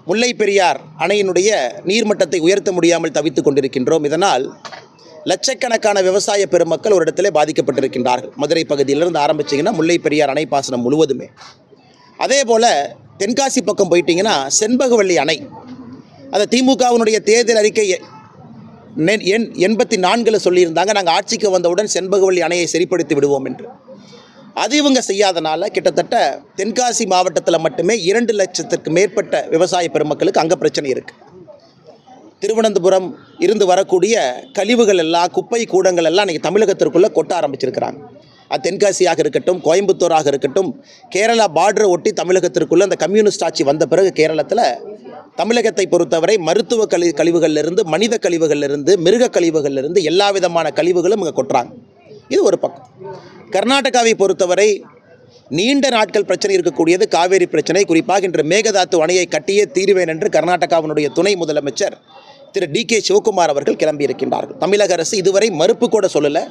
முல்லை பெரியார் அணையினுடைய நீர்மட்டத்தை உயர்த்த முடியாமல் தவித்துக் கொண்டிருக்கின்றோம். இதனால் லட்சக்கணக்கான விவசாய பெருமக்கள் ஒரு இடத்திலே பாதிக்கப்பட்டிருக்கின்றார்கள். மதுரை பகுதியிலிருந்து ஆரம்பிச்சிங்கன்னா முல்லை பெரியார் அணை பாசனம் முழுவதுமே. அதே போல் தென்காசி பக்கம் போயிட்டீங்கன்னா செண்பகவல்லி அணை, அந்த திமுகவினுடைய தேர்தல் அறிக்கை எண் 84 சொல்லியிருந்தாங்க, நாங்கள் ஆட்சிக்கு வந்தவுடன் செண்பகவல்லி அணையை சரிப்படுத்தி விடுவோம் என்று. அது இவங்க செய்யாதனால கிட்டத்தட்ட தென்காசி மாவட்டத்தில் மட்டுமே 2 லட்சத்திற்கு மேற்பட்ட விவசாய பெருமக்களுக்கு அங்கே பிரச்சனை இருக்குது. திருவனந்தபுரம் இருந்து வரக்கூடிய கழிவுகள் எல்லாம், குப்பை கூடங்கள் எல்லாம் இன்றைக்கி தமிழகத்திற்குள்ளே கொட்ட ஆரம்பிச்சிருக்கிறாங்க. அது தென்காசியாக இருக்கட்டும், கோயம்புத்தூராக இருக்கட்டும், கேரளா பார்டரை ஒட்டி தமிழகத்திற்குள்ளே அந்த கம்யூனிஸ்ட் ஆட்சி வந்த பிறகு கேரளத்தில் தமிழகத்தை பொறுத்தவரை மருத்துவ கழிவுகளிலிருந்து, மனித கழிவுகளிலிருந்து, மிருக கழிவுகளிலிருந்து எல்லா விதமான கழிவுகளும் இங்கே கொட்டுறாங்க. இது ஒரு பக்கம். கர்நாடகாவை பொறுத்தவரை நீண்ட நாட்கள் பிரச்சனை இருக்கக்கூடியது காவேரி பிரச்சனை. குறிப்பாக இன்று மேகதாத்து அணையை கட்டியே தீருவேன் என்று கர்நாடகாவினுடைய துணை முதலமைச்சர் திரு DK சிவகுமார் அவர்கள் கிளம்பியிருக்கின்றார்கள். தமிழக அரசு இதுவரை மறுப்பு கூட சொல்லலை.